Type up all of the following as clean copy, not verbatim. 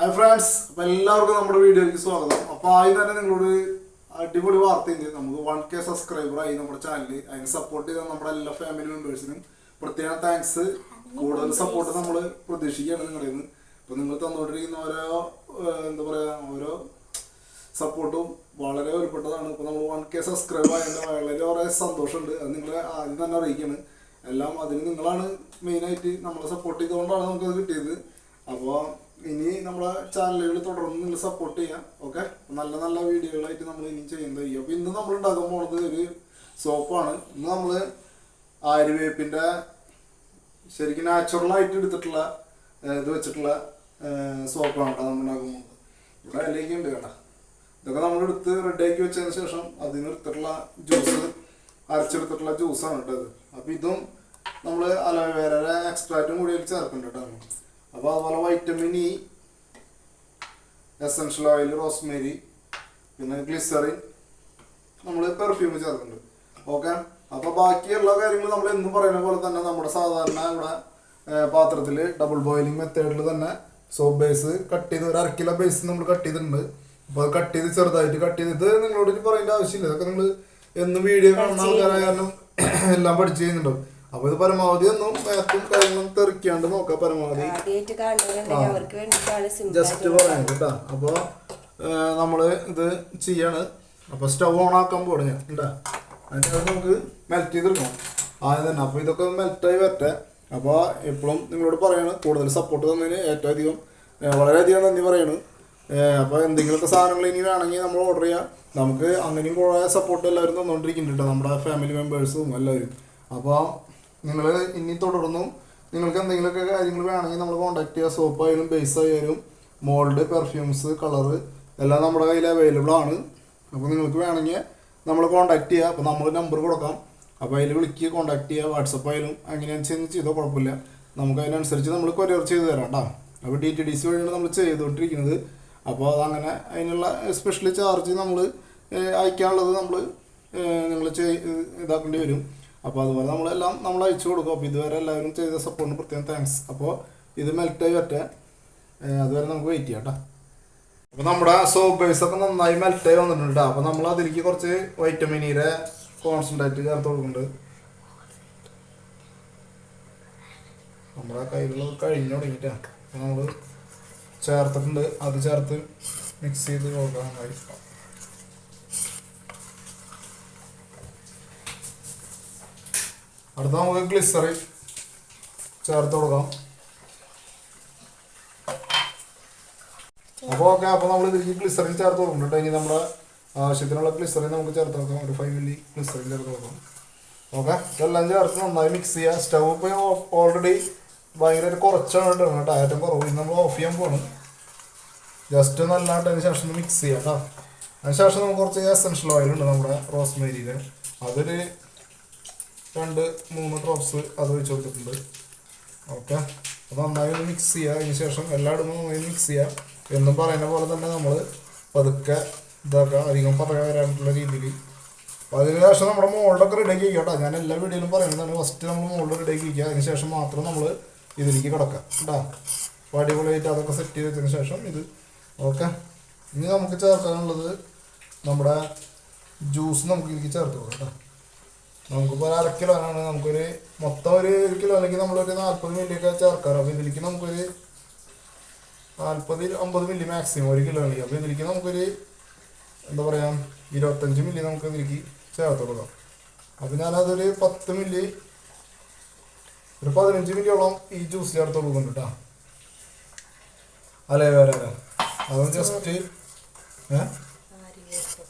Hi friends, അപ്പോൾ എല്ലാവർക്കും നമ്മുടെ വീഡിയോയിലേക്ക് സ്വാഗതം. അപ്പോൾ ആദ്യം തന്നെ നിങ്ങളോട് അടിപൊളി വാർത്തയുണ്ട്. നമുക്ക് 1K സബ്സ്ക്രൈബറായി നമ്മുടെ ചാനൽ. അതിന് സപ്പോർട്ട് ചെയ്ത നമ്മുടെ എല്ലാ ഫാമിലി മെമ്പേഴ്സിനും പ്രത്യേകം താങ്ക്സ്. കൂടുതൽ സപ്പോർട്ട് നമ്മൾ പ്രതീക്ഷിക്കുകയാണ് നിങ്ങളുടെ നിന്ന്. അപ്പോൾ നിങ്ങൾ തന്നുകൊണ്ടിരിക്കുന്ന ഓരോ സപ്പോർട്ടും വളരെ വിലപ്പെട്ടതാണ്. ഇപ്പോൾ നമ്മൾ 1K സബ്സ്ക്രൈബ് ആയതിൻ്റെ വളരെ സന്തോഷമുണ്ട്. അത് നിങ്ങളെ ആദ്യം തന്നെ അറിയിക്കുകയാണ്. എല്ലാം അതിന് നിങ്ങളാണ് മെയിനായിട്ട് നമ്മളെ സപ്പോർട്ട് ചെയ്തുകൊണ്ടാണ് നമുക്കത് കിട്ടിയത്. അപ്പോൾ ഇനി നമ്മളെ ചാനലുകൾ തുടർന്ന് നിങ്ങൾ സപ്പോർട്ട് ചെയ്യാം. ഓക്കെ, നല്ല നല്ല വീഡിയോകളായിട്ട് നമ്മൾ ഇനി ചെയ്യുന്നതായിരിക്കും. അപ്പോൾ ഇന്ന് നമ്മൾ ഉണ്ടാക്കാൻ പോകുന്നത് ഒരു സോപ്പാണ്. ഇന്ന് നമ്മൾ ആര്യവേപ്പിൻ്റെ ശരിക്കും നാച്ചുറലായിട്ട് എടുത്തിട്ടുള്ള ഇത് വെച്ചിട്ടുള്ള സോപ്പാണ് കേട്ടോ നമ്മൾ ഉണ്ടാക്കാൻ പോകുന്നത്. ഇവിടെ അതിലേക്ക് ഉണ്ട് കേട്ടോ. ഇതൊക്കെ നമ്മളെടുത്ത് റെഡിയാക്കി വെച്ചതിന് ശേഷം അതിന് എടുത്തിട്ടുള്ള ജ്യൂസ്, അരച്ചെടുത്തിട്ടുള്ള ജ്യൂസാണ് കേട്ടത്. അപ്പോൾ ഇതും നമ്മൾ അലോവേരയുടെ എക്സ്ട്രാക്റ്റും കൂടി ചേർക്കുന്നുണ്ട് കേട്ടോ. അപ്പോൾ അതുപോലെ vitamin E, essential oil, Rosemary, പിന്നെ ഗ്ലിസറിൻ, നമ്മൾ പെർഫ്യൂം ചേർക്കുന്നുണ്ട്. ഓക്കെ, അപ്പോൾ ബാക്കിയുള്ള കാര്യങ്ങൾ നമ്മൾ എന്നും പറയുന്ന പോലെ തന്നെ നമ്മുടെ സാധാരണ ഇവിടെ പാത്രത്തിൽ ഡബിൾ ബോയിലിംഗ് മെത്തേഡിൽ തന്നെ സോപ്പ് ബേസ് കട്ട് ചെയ്ത് ഒരു 1/2 കിലോ ബേസ് നമ്മൾ കട്ട് ചെയ്തിട്ടുണ്ട്. അപ്പോൾ അത് കട്ട് ചെയ്ത് ചെറുതായിട്ട് കട്ട് ചെയ്ത് ഇത് നിങ്ങളോട് പറയേണ്ട ആവശ്യമില്ല. ഇതൊക്കെ നിങ്ങൾ എന്നും വീഡിയോ കാണുന്ന ആൾക്കാരായ കാരണം എല്ലാം പഠിച്ച് ചെയ്യുന്നുണ്ടാവും. അപ്പൊ ഇത് പരമാവധി ഒന്നും മേത്തും കാര്യങ്ങളും തെറിക്കാണ്ട് നോക്കാം. പരമാവധി ജസ്റ്റ് പറയാൻ കേട്ടാ. അപ്പൊ നമ്മള് ഇത് ചെയ്യാണ്. അപ്പൊ സ്റ്റവ് ഓൺ ആക്കാൻ പോണേ ഉണ്ടാ. അതിന് നമുക്ക് മെൽറ്റ് ചെയ്തെടുക്കണം ആദ്യം തന്നെ. അപ്പൊ ഇതൊക്കെ മെൽറ്റായി വരട്ടെ. അപ്പോൾ എപ്പോഴും നിങ്ങളോട് പറയാണ്, കൂടുതൽ സപ്പോർട്ട് തന്നതിന് ഏറ്റവും അധികം വളരെയധികം നന്ദി പറയാണ്. അപ്പോൾ എന്തെങ്കിലുമൊക്കെ സാധനങ്ങൾ ഇനി വേണമെങ്കിൽ നമ്മൾ ഓർഡർ ചെയ്യാം. നമുക്ക് അങ്ങനെയും കുറേ സപ്പോർട്ട് എല്ലാവരും തന്നുകൊണ്ടിരിക്കുന്നുണ്ട്, നമ്മുടെ ഫാമിലി മെമ്പേഴ്സും എല്ലാവരും. അപ്പോൾ നിങ്ങൾ ഇനി തുടർന്നും നിങ്ങൾക്ക് എന്തെങ്കിലുമൊക്കെ കാര്യങ്ങൾ വേണമെങ്കിൽ നമ്മൾ കോൺടാക്ട് ചെയ്യുക. സോപ്പ് ആയാലും ബേസ് ആയാലും മോൾഡ്, പെർഫ്യൂംസ്, കളറ് എല്ലാം നമ്മുടെ കയ്യിൽ അവൈലബിൾ ആണ്. അപ്പോൾ നിങ്ങൾക്ക് വേണമെങ്കിൽ നമ്മൾ കോൺടാക്ട് ചെയ്യുക. അപ്പോൾ നമ്മൾ നമ്പർ കൊടുക്കാം. അപ്പോൾ അതിൽ വിളിക്കുക, കോൺടാക്ട് ചെയ്യുക. വാട്സപ്പ് ആയാലും അങ്ങനെയാണെന്ന് ചെയ്തോ കുഴപ്പമില്ല. നമുക്ക് അതിനനുസരിച്ച് നമ്മൾ കൊറിയർ ചെയ്ത് തരാം കേട്ടോ. അപ്പോൾ DTDC വഴിയാണ് നമ്മൾ ചെയ്തുകൊണ്ടിരിക്കുന്നത്. അപ്പോൾ അതങ്ങനെ അതിനുള്ള സ്പെഷ്യൽ ചാർജ് നമ്മൾ അയക്കാനുള്ളത് നിങ്ങൾ ഇതാക്കേണ്ടി വരും. അപ്പോൾ അതുപോലെ നമ്മൾ അയച്ചു കൊടുക്കും. അപ്പോൾ ഇതുവരെ എല്ലാവരും ചെയ്ത സപ്പോർട്ടിന് പ്രത്യേകം താങ്ക്സ്. അപ്പോൾ ഇത് മെൽറ്റായി വരട്ടെ, അതുവരെ നമുക്ക് വെയിറ്റ് ചെയ്യാം കേട്ടോ. അപ്പോൾ നമ്മുടെ സോപ്പ് ബേസൊക്കെ നന്നായി മെൽറ്റായി വന്നിട്ടുണ്ട് കേട്ടോ. അപ്പോൾ നമ്മൾ അതിലേക്ക് കുറച്ച് വൈറ്റമിൻ ഇയുടെ കോൺസെൻട്രേറ്റ് ചേർത്ത് കൊടുക്കുന്നുണ്ട്. നമ്മുടെ കയ്യിലുള്ളത് കഴിഞ്ഞു തുടങ്ങിയിട്ടാണ്. അപ്പോൾ നമ്മൾ ചേർത്തിട്ടുണ്ട്. അത് ചേർത്ത് മിക്സ് ചെയ്ത് കൊടുക്കാൻ നന്നായി. അടുത്ത നമുക്ക് ഗ്ലിസറിൻ ചേർത്ത് കൊടുക്കാം. അപ്പോൾ ഓക്കെ, അപ്പോൾ നമ്മൾ ഇതിലേക്ക് ഗ്ലിസറിൻ ചേർത്ത് കൊടുക്കുന്നുണ്ട്. ഇനി നമ്മുടെ ആവശ്യത്തിനുള്ള ഗ്ലിസറിൻ നമുക്ക് ചേർത്ത് കൊടുക്കാം. ഒരു 5 മില്ലി ഗ്ലിസറിൻ ചേർത്ത് കൊടുക്കാം. ഓക്കെ, ഇതെല്ലാം ചേർത്ത് നന്നായി മിക്സ് ചെയ്യുക. സ്റ്റവ് ഇപ്പോൾ ഓൾറെഡി ഭയങ്കര കുറച്ചാണ് ഇടുന്നത് കേട്ടോ, ഏറ്റവും കുറവ്. ഇന്ന് നമ്മൾ ഓഫ് ചെയ്യാൻ പോകണം. ജസ്റ്റ് നല്ലതായിട്ടതിന് ശേഷം മിക്സ് ചെയ്യാം കേട്ടോ. അതിനുശേഷം നമുക്ക് കുറച്ച് എസൻഷ്യൽ ഓയിലുണ്ട് നമ്മുടെ റോസ്മേരിയിൽ. അതൊരു 2-3 ഡ്രോപ്സ് അത് ഒഴിച്ച് കൊടുത്തിട്ടുണ്ട്. ഓക്കെ, അത് നന്നായി ഒന്ന് മിക്സ് ചെയ്യുക. അതിന് ശേഷം എല്ലായിടും നന്നായി മിക്സ് ചെയ്യുക. എന്നും പറയുന്ന പോലെ തന്നെ നമ്മൾ പതുക്കെ ഇതാക്കുക, അധികം പറയാൻ വരാനുള്ള രീതിയിൽ. അപ്പോൾ അതിന് ശേഷം നമ്മുടെ മോൾഡൊക്കെ റെഡിയാക്കി വയ്ക്കുക കേട്ടോ. ഞാൻ എല്ലാ വീഡിയോയിലും പറയുന്നതാണ്, ഫസ്റ്റ് നമ്മൾ മോൾഡ് റെഡിയാക്കി വയ്ക്കുക. അതിന് ശേഷം മാത്രം നമ്മൾ ഇതിലേക്ക് കിടക്കാം കേട്ടോ. അപ്പോൾ അടിപൊളിയായിട്ട് അതൊക്കെ സെറ്റ് ചെയ്ത് വെച്ചതിന് ശേഷം ഇത് ഓക്കെ. ഇനി നമുക്ക് ചേർക്കാനുള്ളത് നമ്മുടെ ജ്യൂസ് നമുക്ക് ഇതിലേക്ക് ചേർത്ത് കൊടുക്കാം കേട്ടോ. നമുക്കിപ്പോൾ 1/2 കിലോനാണ്. നമുക്കൊരു മൊത്തം ഒരു കിലോ അല്ലെങ്കിൽ നമ്മളൊരു 40 മില്ലിയൊക്കെ ചേർക്കാറ്. അപ്പോൾ ഇതിലേക്ക് നമുക്കൊരു 40-50 മില്ലി മാക്സിമം 1 കിലോ ആണെങ്കിൽ. അപ്പോൾ ഇതിലേക്ക് നമുക്കൊരു എന്താ പറയുക 25 മില്ലി നമുക്ക് ഇതിലേക്ക് ചേർത്ത് കൊടുക്കാം. അപ്പോൾ ഞാനതൊരു 10 മില്ലി, ഒരു 15 മില്ലിയോളം ഈ ജ്യൂസ് ചേർത്ത് കൊടുക്കുന്നുണ്ട് കേട്ടോ. അലോവേര അതൊന്ന് ജസ്റ്റ്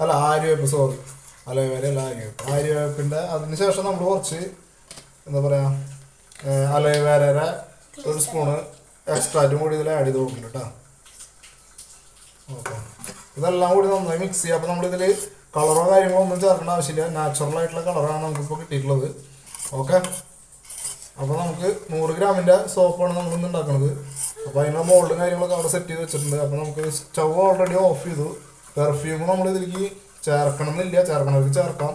അല്ല ആര്യവേപ്പ്, സോറി അലോവേര അല്ല ആര്യവേപ്പ്. ആര്യവേപ്പിൻ്റെ അതിന് ശേഷം നമ്മൾ കുറച്ച് എന്താ പറയുക അലോവേരയുടെ ഒരു സ്പൂണ് എക്സ്ട്രാറ്റും കൂടി ഇതിൽ ആഡ് ചെയ്ത് കൊടുക്കുന്നുണ്ട് കേട്ടോ. ഓക്കെ, ഇതെല്ലാം കൂടി നന്നായി മിക്സ് ചെയ്യുക. അപ്പോൾ നമ്മളിതിൽ കളറോ കാര്യങ്ങളോ ഒന്നും ചേർക്കേണ്ട ആവശ്യമില്ല. നാച്ചുറൽ ആയിട്ടുള്ള കളറാണ് നമുക്കിപ്പോൾ കിട്ടിയിട്ടുള്ളത്. ഓക്കെ, അപ്പോൾ നമുക്ക് 100 ഗ്രാമിൻ്റെ സോപ്പാണ് നമ്മളിന്ന് ഉണ്ടാക്കുന്നത്. അപ്പോൾ അതിനുള്ള മോൾഡും കാര്യങ്ങളൊക്കെ അവിടെ സെറ്റ് ചെയ്ത് വെച്ചിട്ടുണ്ട്. അപ്പോൾ നമുക്ക് സ്റ്റവ് ഓൾറെഡി ഓഫ് ചെയ്തു. പെർഫ്യൂം നമ്മളിതിലേക്ക് ചേർക്കണം എന്നില്ല, ചേർക്കണവർക്ക് ചേർക്കാം.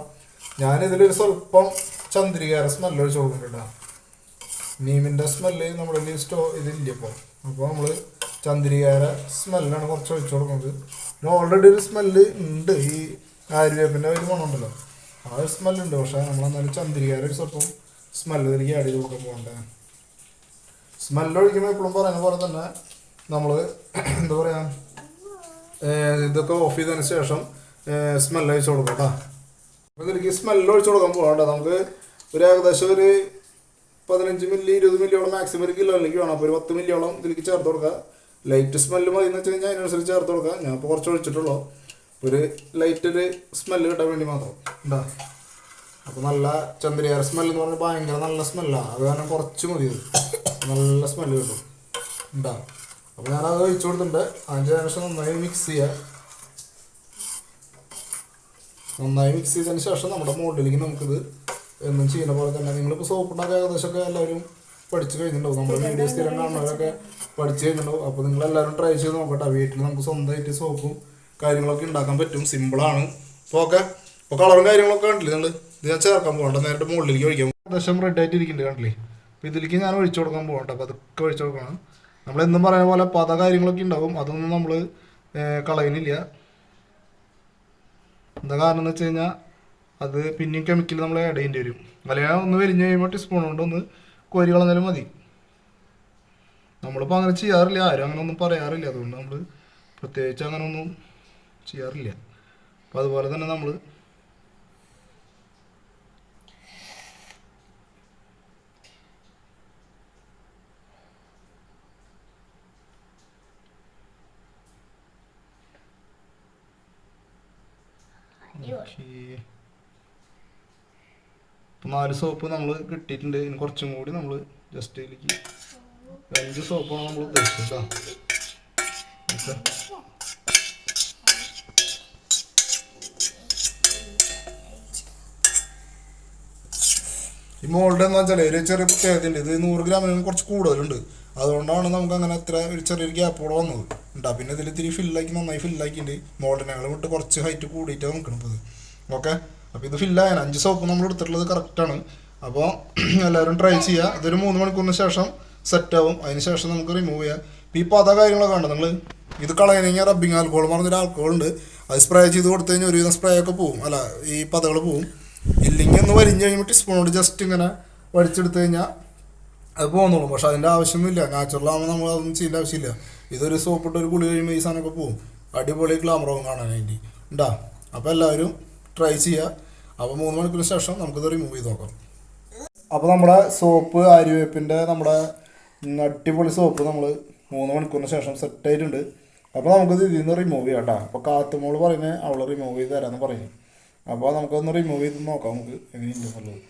ഞാനിതിലൊരു സ്വല്പം ചന്ദ്രികയുടെ സ്മെല്ല് ഒഴിച്ച് കൊടുക്കുന്നുണ്ട്. നീമിൻ്റെ സ്മെല്ല് നമ്മുടെ ഇതില്ല ഇപ്പോൾ. അപ്പോൾ നമ്മൾ ചന്ദ്രികയുടെ സ്മെല്ലാണ് കുറച്ച് ഒഴിച്ചു കൊടുക്കുന്നത്. പിന്നെ ഓൾറെഡി ഒരു സ്മെല്ല് ഉണ്ട്, ഈ ആര്യവേപ്പിൻ്റെ ഒരു മണമുണ്ടല്ലോ, ആ ഒരു സ്മെല്ലുണ്ട്. പക്ഷേ നമ്മളെന്നാലും ചന്ദ്രികയുടെ ഒരു സ്വല്പം സ്മെല്ല് ഇതിലേക്ക് ആഡ് ചെയ്ത് കൊടുക്കാൻ പോകണ്ടേ. സ്മെല്ല് ഒഴിക്കുമ്പോൾ എപ്പോഴും പറയുന്ന പോലെ തന്നെ നമ്മൾ എന്താ പറയുക, ഇതൊക്കെ ഓഫ് ചെയ്തതിന് ശേഷം സ്മെല്ല് ഒഴിച്ച് കൊടുക്കാം കേട്ടോ. അപ്പോൾ ഇതിലേക്ക് സ്മെല്ല് ഒഴിച്ച് കൊടുക്കാൻ പോകണ്ട. നമുക്ക് ഒരു ഏകദേശം ഒരു 15 മില്ലി 20 മില്ലിയോളം മാക്സിമം ഒരു കിലോയിലേക്ക് വേണം. അപ്പോൾ ഒരു 10 മില്ലിയോളം ഇതിലേക്ക് ചേർത്ത് കൊടുക്കുക. ലൈറ്റ് സ്മെല്ല് മതി എന്ന് വെച്ച് കഴിഞ്ഞാൽ അതിനനുസരിച്ച് ചേർത്ത് കൊടുക്കുക. ഞാൻ ഇപ്പോൾ കുറച്ച് ഒഴിച്ചിട്ടുള്ളൂ, ഒരു ലൈറ്റ് ഒരു സ്മെല്ല് കിട്ടാൻ വേണ്ടി മാത്രം ഉണ്ടാ. അപ്പോൾ നല്ല ചന്ദ്രിയാർ സ്മെല്ല് എന്ന് പറഞ്ഞാൽ ഭയങ്കര നല്ല സ്മെല്ലാണ്, അത് കാരണം കുറച്ച് മതി, നല്ല സ്മെല്ല് കിട്ടും ഉണ്ടാ. അപ്പോൾ ഞാനത് ഒഴിച്ചു കൊടുത്തിട്ടുണ്ട്. അതിൻ്റെ ശേഷം നന്നായി മിക്സ് ചെയ്യുക. നന്നായി മിക്സ് ചെയ്തതിന് ശേഷം നമ്മുടെ മോൾഡിലേക്ക് നമുക്കിത് എന്നും ചെയ്യുന്ന പോലെ തന്നെ, നിങ്ങളിപ്പോൾ സോപ്പ് ഉണ്ടാക്കുക ഏകദേശമൊക്കെ എല്ലാവരും പഠിച്ചു കഴിഞ്ഞിട്ടുണ്ടാവും, നമ്മുടെ വീഡിയോ സ്ഥിരം കാണുന്നവരൊക്കെ പഠിച്ചു കഴിഞ്ഞിട്ടുണ്ടാവും. അപ്പോൾ നിങ്ങളെല്ലാവരും ട്രൈ ചെയ്ത് നോക്കട്ടെ. വീട്ടിൽ നമുക്ക് സ്വന്തമായിട്ട് സോപ്പും കാര്യങ്ങളൊക്കെ ഉണ്ടാക്കാൻ പറ്റും, സിമ്പിളാണ്. അപ്പോൾ ഓക്കെ, അപ്പോൾ കളറും കാര്യങ്ങളൊക്കെ കണ്ടില്ലേ നിങ്ങൾ, ഇത് ഞാൻ ചേർക്കാൻ പോകണ്ട, നേരിട്ട് മുകളിലേക്ക് ഒഴിക്കാം. ഏകദേശം റെഡി ആയിട്ട് ഇരിക്കുന്നുണ്ട് കണ്ടില്ലേ. അപ്പോൾ ഇതിലേക്ക് ഞാൻ ഒഴിച്ചു കൊടുക്കാൻ പോകണ്ട, അപ്പോൾ അതൊക്കെ ഒഴിച്ചു കൊടുക്കണം. നമ്മളെന്നും പറയുന്ന പോലെ പത കാര്യങ്ങളൊക്കെ ഉണ്ടാവും, അതൊന്നും നമ്മൾ കളയുന്നില്ല. എന്താ കാരണം എന്ന് വെച്ച് കഴിഞ്ഞാൽ അത് പിന്നെയും കെമിക്കൽ നമ്മൾ ആഡ് ചെയ്യേണ്ടി വരും. അല്ലെങ്കിൽ ഒന്ന് വലിഞ്ഞ് കഴിയുമ്പോൾ ടീസ്പൂൺ കൊണ്ട് ഒന്ന് കോരി കളഞ്ഞാലും മതി. നമ്മളിപ്പോൾ അങ്ങനെ ചെയ്യാറില്ല, ആരും അങ്ങനെ ഒന്നും പറയാറില്ല, അതുകൊണ്ട് നമ്മൾ പ്രത്യേകിച്ച് അങ്ങനെ ഒന്നും ചെയ്യാറില്ല. അപ്പോൾ അതുപോലെ തന്നെ നമ്മൾ ഇപ്പം 4 സോപ്പ് നമ്മൾ കിട്ടിയിട്ടുണ്ട്. ഇനി കുറച്ചും കൂടി നമ്മൾ ജസ്റ്റ് ഇതിലേക്ക് 5 സോപ്പാണ് നമ്മൾ ഉദ്ദേശിച്ചത് കേട്ടോ. ഈ മോൾഡ് എന്ന് വെച്ചാൽ ഒരു ചെറിയ പ്രത്യേകതയുണ്ട്, ഇത് 100 ഗ്രാമിന് കുറച്ച് കൂടുതലുണ്ട്, അതുകൊണ്ടാണ് നമുക്ക് അങ്ങനെ അത്ര ഒരു ചെറിയൊരു ഗ്യാപ്പോടെ വന്നത് ഉണ്ടാ. പിന്നെ ഇതിൽ ഇത്തിരി ഫില്ലാക്കി നന്നായി ഫില്ലാക്കിയിട്ട് മോൾഡിനേക്കാളും വിട്ട് കുറച്ച് ഹൈറ്റ് കൂടിയിട്ടാണ് നിൽക്കണം ഇപ്പോൾ ഇത്. ഓക്കെ, അപ്പോൾ ഇത് ഫില്ലായാണ്. 5 സോപ്പ് നമ്മൾ എടുത്തിട്ടുള്ളത് കറക്റ്റാണ്. അപ്പോൾ എല്ലാവരും ട്രൈ ചെയ്യുക. ഇതൊരു 3 മണിക്കൂറിന് ശേഷം സെറ്റാവും. അതിന് ശേഷം നമുക്ക് റിമൂവ് ചെയ്യാം. ഇപ്പോൾ ഈ പത കാര്യങ്ങളൊക്കെ ഉണ്ട്, നിങ്ങൾ ഇത് കളയണമെങ്കിൽ റബ്ബിങ് ആൽക്കോൾ പറഞ്ഞൊരു ആൽക്കോൾ ഉണ്ട്, അത് സ്പ്രേ ചെയ്ത് കൊടുത്തു കഴിഞ്ഞാൽ ഒരുവിധം സ്പ്രേ ഒക്കെ പോവും, അല്ല ഈ പതകൾ പോവും. ഇല്ലെങ്കിൽ ഒന്ന് വലിഞ്ഞ് കഴിയുമ്പോൾ ടീസ്പൂണോട് ജസ്റ്റ് ഇങ്ങനെ വടിച്ചെടുത്ത് കഴിഞ്ഞാൽ അത് പോകുന്നുള്ളൂ. പക്ഷെ അതിൻ്റെ ആവശ്യമൊന്നുമില്ല, നാച്ചുറലാകുമ്പോൾ നമ്മൾ അതൊന്നും ചെയ്യേണ്ട ആവശ്യമില്ല. ഇതൊരു സോപ്പിട്ട് ഒരു കുളി കഴിയുമ്പോൾ ഈ സാധനമൊക്കെ പോവും. അടിപൊളി ഗ്ലാമറാവും കാണാനായിട്ട് ഉണ്ടാ. അപ്പോൾ എല്ലാവരും ട്രൈ ചെയ്യുക. അപ്പോൾ 3 മണിക്കൂറിന് ശേഷം നമുക്കിത് റിമൂവ് ചെയ്ത് നോക്കാം. അപ്പോൾ നമ്മുടെ സോപ്പ് ആര്യവേപ്പിൻ്റെ നമ്മുടെ അടിപൊളി സോപ്പ് നമ്മൾ 3 മണിക്കൂറിന് ശേഷം സെറ്റായിട്ടുണ്ട്. അപ്പോൾ നമുക്കിത് ഇതിൽ നിന്ന് റിമൂവ് ചെയ്യാം കേട്ടോ. അപ്പോൾ കാത്തുമോള് പറയുന്നത് അവൾ റിമൂവ് ചെയ്ത് തരാമെന്ന് പറയുന്നു. അപ്പോൾ നമുക്കൊന്ന് റിമൂവ് ചെയ്ത് നോക്കാം നമുക്ക് എങ്ങനെയുണ്ടെന്നുള്ളത്.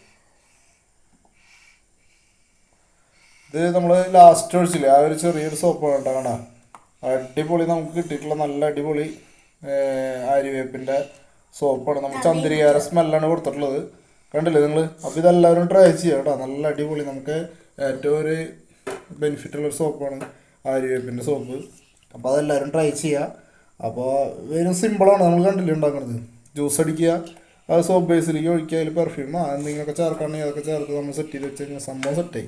ഇത് നമ്മൾ ലാസ്റ്റ് ഒഴിച്ചില്ലേ ആ ഒരു ചെറിയൊരു സോപ്പ് ഉണ്ടാകണ അടിപൊളി നമുക്ക് കിട്ടിയിട്ടുള്ള നല്ല അടിപൊളി ആര്യവേപ്പിൻ്റെ സോപ്പാണ്. നമ്മൾ ചന്ദ്രികാര സ്മെല്ലാണ് കൊടുത്തിട്ടുള്ളത്, കണ്ടില്ലേ നിങ്ങൾ. അപ്പോൾ ഇതെല്ലാവരും ട്രൈ ചെയ്യുക കേട്ടോ, നല്ല അടിപൊളി നമുക്ക് ഏറ്റവും ഒരു ബെനിഫിറ്റുള്ളൊരു സോപ്പാണ് ആര്യവേപ്പിൻ്റെ സോപ്പ്. അപ്പോൾ അതെല്ലാവരും ട്രൈ ചെയ്യുക. അപ്പോൾ വെറും സിമ്പിളാണ്, നമ്മൾ കണ്ടില്ലേ ഉണ്ടാക്കുന്നത്. ജ്യൂസ് അടിക്കുക, അത് സോപ്പ് ബേസിലേക്ക് ഒഴിക്കുക, അതിൽ പെർഫ്യൂമോ എന്തെങ്കിലുമൊക്കെ ചേർക്കുകയാണെങ്കിൽ അതൊക്കെ ചേർത്ത് നമ്മൾ സെറ്റ് ചെയ്ത് വെച്ച് കഴിഞ്ഞാൽ സംഭവം സെറ്റായി.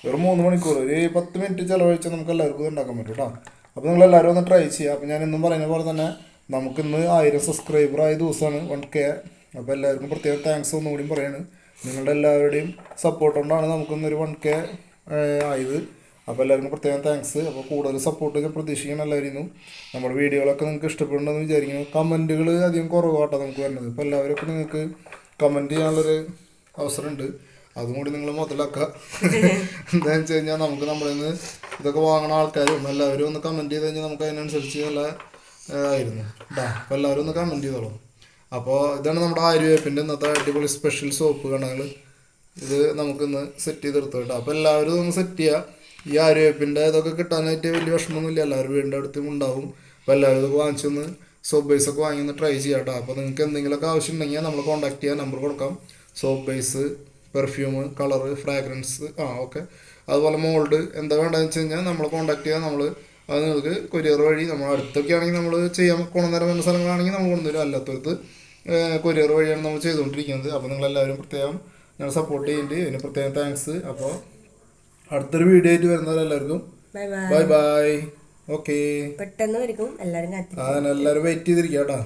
വെറും 3 മണിക്കൂർ ഒരു 10 മിനിറ്റ് ചിലവഴിച്ചാൽ നമുക്ക് എല്ലാവർക്കും ഇത് ഉണ്ടാക്കാൻ പറ്റും കേട്ടോ. അപ്പോൾ നിങ്ങളെല്ലാവരും ഒന്ന് ട്രൈ ചെയ്യുക. അപ്പോൾ ഞാൻ എന്നും പറയുന്ന പോലെ തന്നെ നമുക്കിന്ന് 1000 സബ്സ്ക്രൈബർ ആയ ദിവസമാണ് 1K. അപ്പോൾ എല്ലാവർക്കും പ്രത്യേകം താങ്ക്സ് ഒന്നുകൂടി പറയാണ്. നിങ്ങളുടെ എല്ലാവരുടെയും സപ്പോർട്ട് കൊണ്ടാണ് നമുക്കിന്നൊരു 1K ആയത്. അപ്പോൾ എല്ലാവർക്കും പ്രത്യേകം താങ്ക്സ്. അപ്പോൾ കൂടുതൽ സപ്പോർട്ട് ഞാൻ പ്രതീക്ഷിക്കണം എല്ലാവരും. നമ്മുടെ വീഡിയോകളൊക്കെ നിങ്ങൾക്ക് ഇഷ്ടപ്പെടുന്നുണ്ടെന്ന് വിചാരിക്കുന്നു. കമൻറ്റുകൾ അധികം കുറവാട്ടോ നമുക്ക് വരുന്നത്. ഇപ്പോൾ എല്ലാവരൊക്കെ നിങ്ങൾക്ക് കമൻറ്റ് ചെയ്യാനുള്ളൊരു അവസരമുണ്ട്, അതും കൂടി നിങ്ങൾ മുതലാക്കുക. എന്താണെന്ന് വെച്ച് കഴിഞ്ഞാൽ നമുക്ക് നമ്മളിൽ നിന്ന് ഇതൊക്കെ വാങ്ങണ ആൾക്കാരും എല്ലാവരും ഒന്ന് കമൻറ്റ് ചെയ്ത് കഴിഞ്ഞാൽ നമുക്ക് അതിനനുസരിച്ച് നല്ല ആയിരുന്നു കേട്ടോ. അപ്പോൾ എല്ലാവരും ഒന്ന് കമൻറ്റ് ചെയ്തോളൂ. അപ്പോൾ ഇതാണ് നമ്മുടെ ആര്യവേപ്പിൻ്റെ ഇന്നത്തെ അടിപൊളി സ്പെഷ്യൽ സോപ്പ് കണങ്ങൾ. ഇത് നമുക്കിന്ന് സെറ്റ് ചെയ്തെടുത്തു കേട്ടോ. അപ്പോൾ എല്ലാവരും ഒന്ന് സെറ്റ് ചെയ്യുക. ഈ ആര്യവേപ്പിൻ്റെ ഇതൊക്കെ കിട്ടാനായിട്ട് വലിയ വിഷമമൊന്നുമില്ല, എല്ലാവരും വീടിൻ്റെ അടുത്തും ഉണ്ടാവും. അപ്പോൾ എല്ലാവരും ഇതൊക്കെ വാങ്ങിച്ചൊന്ന് സോപ്പ് ബേസൊക്കെ വാങ്ങി ഒന്ന് ട്രൈ ചെയ്യാം കേട്ടോ. അപ്പോൾ നിങ്ങൾക്ക് എന്തെങ്കിലുമൊക്കെ ആവശ്യം ഉണ്ടെങ്കിൽ നമ്മൾ കോൺടാക്ട് ചെയ്യാൻ നമ്പർ കൊടുക്കാം. Soap base, perfume, colour, fragrance, okay, അതുപോലെ മോൾഡ് എന്താ വേണ്ടതെന്ന് വെച്ച് കഴിഞ്ഞാൽ നമ്മൾ കോൺടാക്ട് ചെയ്യാൻ. നമ്മൾ അത് നിങ്ങൾക്ക് കൊറിയർ വഴി നമ്മൾ അടുത്തൊക്കെ ആണെങ്കിൽ നമ്മൾ ചെയ്യാൻ കൊണ്ടുവന്നേരം എന്ന സ്ഥലങ്ങളാണെങ്കിൽ നമ്മൾ കൊണ്ടുവരും, അല്ലാത്തവർക്ക് കൊറിയർ വഴിയാണ് നമ്മൾ ചെയ്തുകൊണ്ടിരിക്കുന്നത്. അപ്പോൾ നിങ്ങളെല്ലാവരും പ്രത്യേകം ഞങ്ങൾ സപ്പോർട്ട് ചെയ്യുന്നുണ്ട്, അതിന് പ്രത്യേകം താങ്ക്സ്. അപ്പോൾ അടുത്തൊരു വീഡിയോ ആയിട്ട് വരുന്നവരെല്ലാവർക്കും bye bye. Bye bye. Okay, പെട്ടെന്ന് വരും എല്ലാവരും കാത്തിരിക്കും. അതിനെല്ലാവരും വെയിറ്റ് ചെയ്തിരിക്കാം കേട്ടോ.